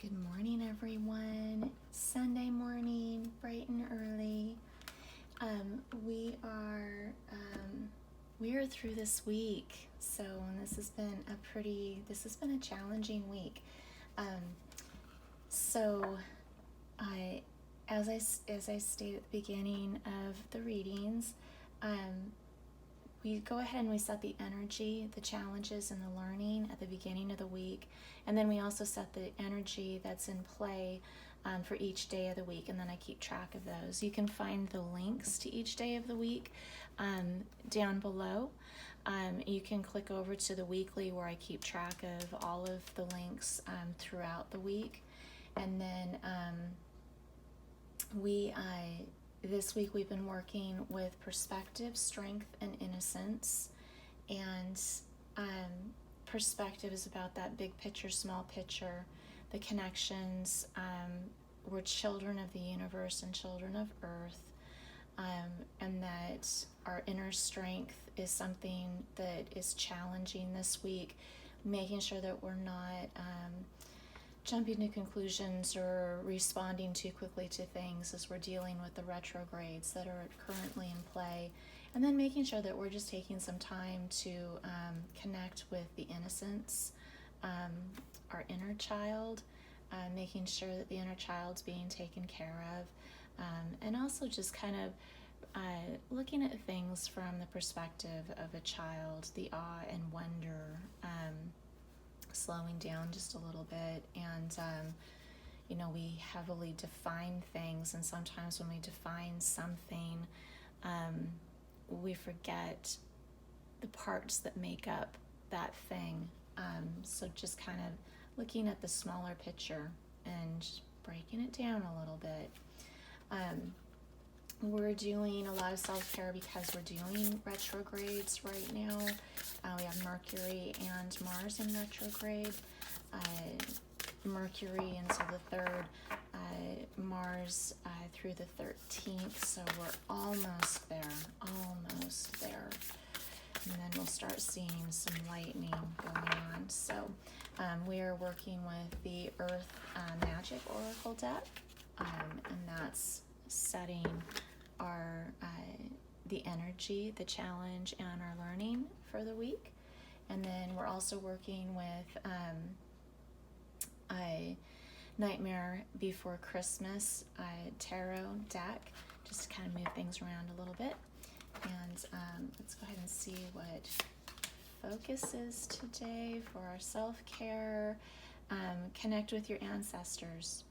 Good morning, everyone. Sunday morning, bright and early. We are through this week, so this has been a challenging week. So I, as I stated at the beginning of the readings, we go ahead and we set the energy, the challenges, and the learning at the beginning of the week. And then we also set the energy that's in play for each day of the week. And then I keep track of those. You can find the links to each day of the week down below. You can click over to the weekly where I keep track of all of the links throughout the week. And then this week we've been working with perspective, strength, and innocence. And perspective is about that big picture, small picture, the connections. We're children of the universe and children of earth. And that our inner strength is something that is challenging this week, making sure that we're not jumping to conclusions or responding too quickly to things as we're dealing with the retrogrades that are currently in play, and then making sure that we're just taking some time to connect with the innocence, our inner child, making sure that the inner child's being taken care of, and also just kind of looking at things from the perspective of a child, the awe and wonder, slowing down just a little bit. And we heavily define things, and sometimes when we define something, we forget the parts that make up that thing. So just kind of looking at the smaller picture and breaking it down a little bit. We're doing a lot of self-care because we're doing retrogrades right now. We have Mercury and Mars in retrograde. Mercury until the 3rd, Mars through the 13th, so we're almost there. And then we'll start seeing some lightning going on. So we are working with the Earth Magic Oracle deck, and that's setting our the energy, the challenge, and our learning for the week. And then we're also working with a Nightmare Before Christmas tarot deck, just to kind of move things around a little bit. And let's go ahead and see what focus is today for our self-care. Connect with your ancestors.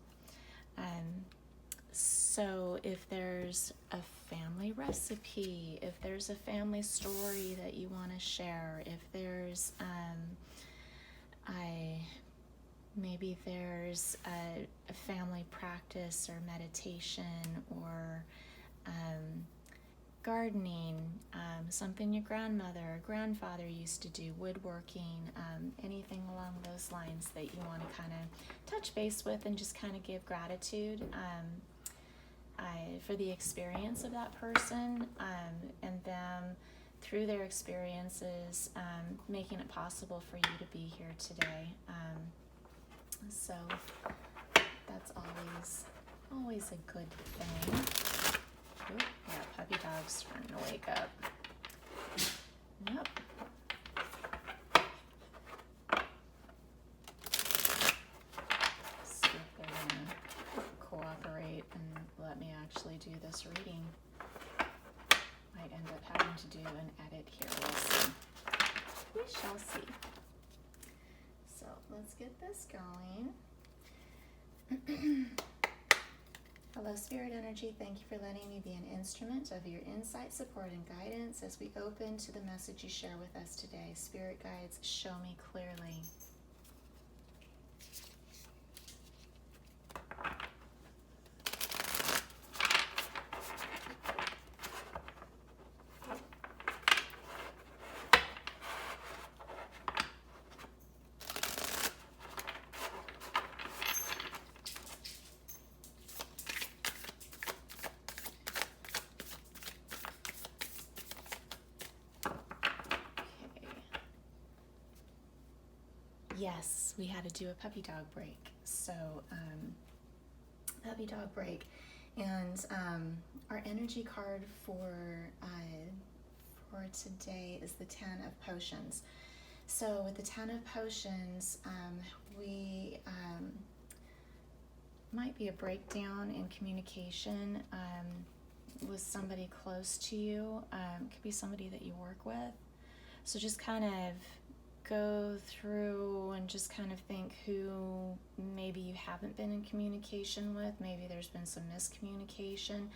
So if there's a family recipe, if there's a family story that you want to share, if there's maybe there's a family practice or meditation or gardening, something your grandmother or grandfather used to do, woodworking, anything along those lines that you want to kind of touch base with and just kind of give gratitude for the experience of that person, and them through their experiences making it possible for you to be here today. So that's always a good thing. Ooh, yeah, puppy dog's starting to wake up. Yep. See if they're gonna cooperate and let me actually do this reading. Might end up having to do an edit here. We'll see. We shall see. So let's get this going. Hello, Spirit Energy. Thank you for letting me be an instrument of your insight, support, and guidance as we open to the message you share with us today. Spirit guides, show me clearly. Yes, we had to do a puppy dog break. So Puppy Dog Break. And our energy card for today is the 10 of Potions. So with the 10 of Potions, we might be a breakdown in communication with somebody close to you. Could be somebody that you work with. So just kind of go through and just kind of think who maybe you haven't been in communication with. Maybe there's been some miscommunication.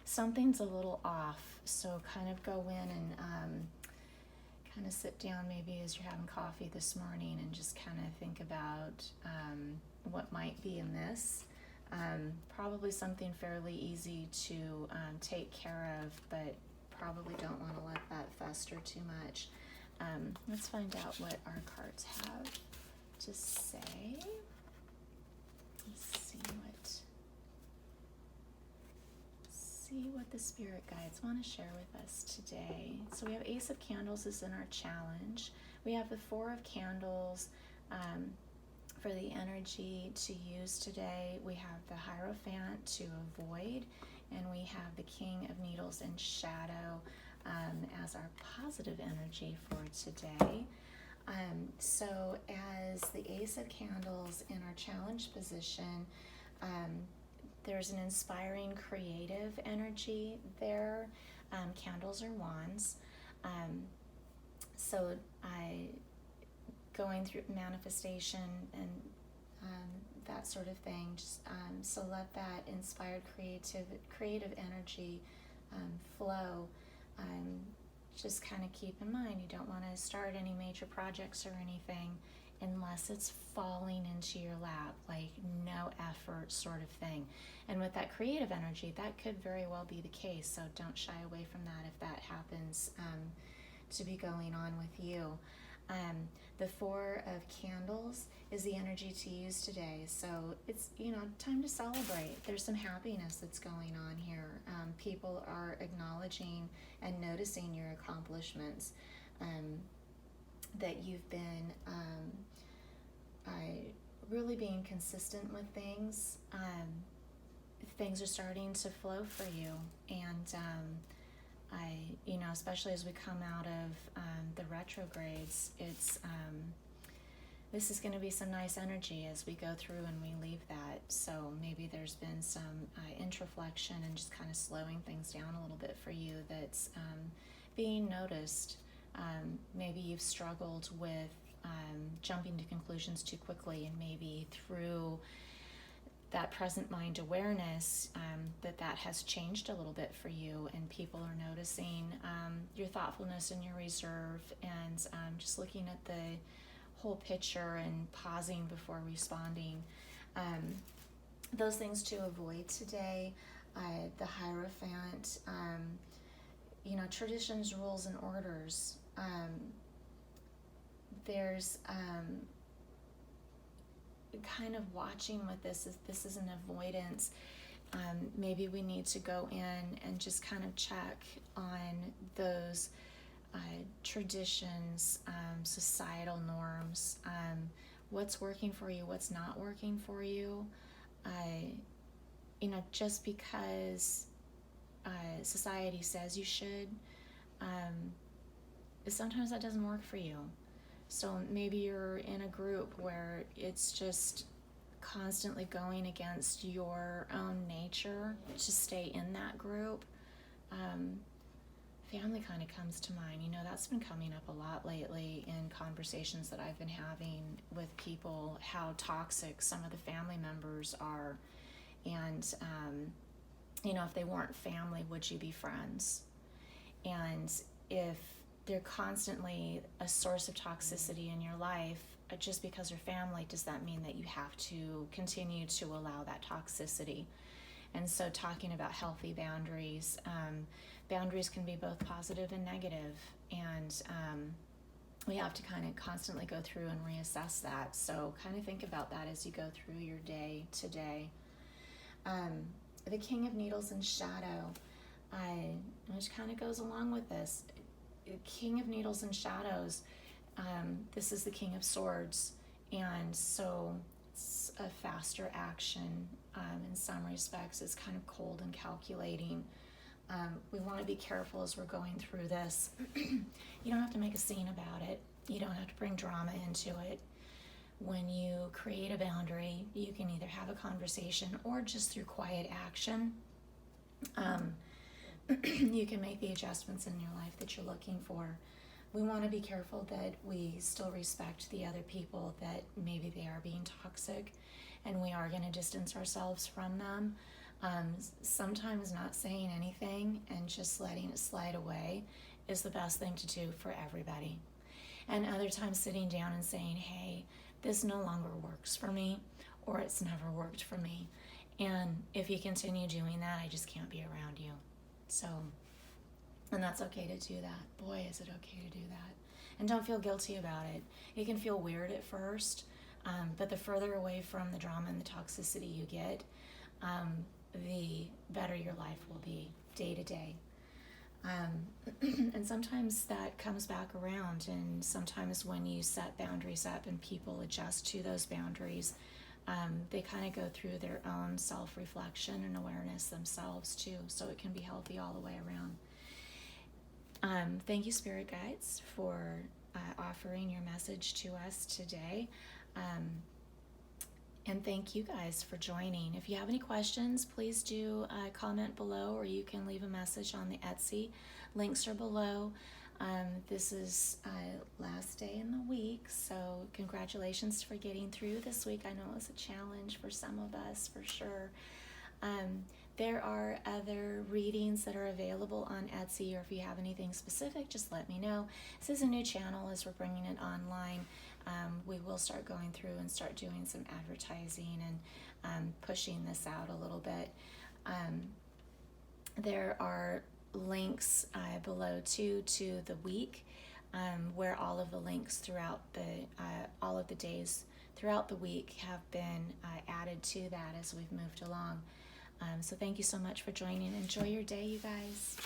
Something's a little off. So kind of go in and kind of sit down maybe as you're having coffee this morning and just kind of think about what might be amiss. Probably something fairly easy to take care of, but probably don't want to let that fester too much. Let's find out what our cards have to say. Let's see what the spirit guides want to share with us today. So we have Ace of Candles is in our challenge. We have the 4 of Candles for the energy to use today. We have the Hierophant to avoid, and we have the King of Needles and Shadow as our positive energy for today. So as the Ace of Candles in our challenge position, there's an inspiring creative energy there. Candles are wands. So going through manifestation and that sort of thing, just so let that inspired creative energy flow. Just kind of keep in mind, you don't want to start any major projects or anything unless it's falling into your lap, like no effort sort of thing. And with that creative energy, that could very well be the case, so don't shy away from that if that happens to be going on with you. The 4 of Candles is the energy to use today. So it's, time to celebrate. There's some happiness that's going on here. People are acknowledging and noticing your accomplishments, that you've been really being consistent with things. Things are starting to flow for you. And especially as we come out of the retrogrades, this is going to be some nice energy as we go through and we leave that. So maybe there's been some introflexion and just kind of slowing things down a little bit for you that's being noticed. Maybe you've struggled with jumping to conclusions too quickly, and maybe through that present mind awareness, that has changed a little bit for you, and people are noticing your thoughtfulness and your reserve, and just looking at the whole picture and pausing before responding. Those things to avoid today, the Hierophant, traditions, rules, and orders. There's kind of watching with this is an avoidance. Maybe we need to go in and just kind of check on those traditions, societal norms, what's working for you, what's not working for you. Just because society says you should, sometimes that doesn't work for you. So maybe you're in a group where it's just constantly going against your own nature to stay in that group. Family kind of comes to mind. That's been coming up a lot lately in conversations that I've been having with people, how toxic some of the family members are. And, if they weren't family, would you be friends? And if they're constantly a source of toxicity in your life, just because they're family, does that mean that you have to continue to allow that toxicity? And so talking about healthy boundaries, boundaries can be both positive and negative, and we have to kind of constantly go through and reassess that. So kind of think about that as you go through your day today. The King of Needles and Shadow, which kind of goes along with this. King of Needles and Shadows, this is the King of Swords, and so it's a faster action. In some respects, it's kind of cold and calculating. We want to be careful as we're going through this. You don't have to make a scene about it. You don't have to bring drama into it. When you create a boundary, you can either have a conversation or just through quiet action, you can make the adjustments in your life that you're looking for. We want to be careful that we still respect the other people, that maybe they are being toxic, and we are going to distance ourselves from them. Sometimes not saying anything and just letting it slide away is the best thing to do for everybody. And other times sitting down and saying, hey, this no longer works for me, or it's never worked for me. And if you continue doing that, I just can't be around you. So, and that's okay to do that. Boy, is it okay to do that. And don't feel guilty about it. It can feel weird at first, but the further away from the drama and the toxicity you get, the better your life will be day to day. And sometimes that comes back around, and sometimes when you set boundaries up and people adjust to those boundaries, they kind of go through their own self-reflection and awareness themselves too, so it can be healthy all the way around. Thank you, Spirit Guides, for offering your message to us today. And thank you guys for joining. If you have any questions, please do comment below, or you can leave a message on the Etsy. Links are below. This is last day in the week, so congratulations for getting through this week. I know it was a challenge for some of us, for sure. There are other readings that are available on Etsy, or if you have anything specific, just let me know. This is a new channel as we're bringing it online. We will start going through and start doing some advertising and pushing this out a little bit. There are links below too to the week, where all of the links throughout all of the days throughout the week have been added to that as we've moved along. So thank you so much for joining. Enjoy your day, you guys.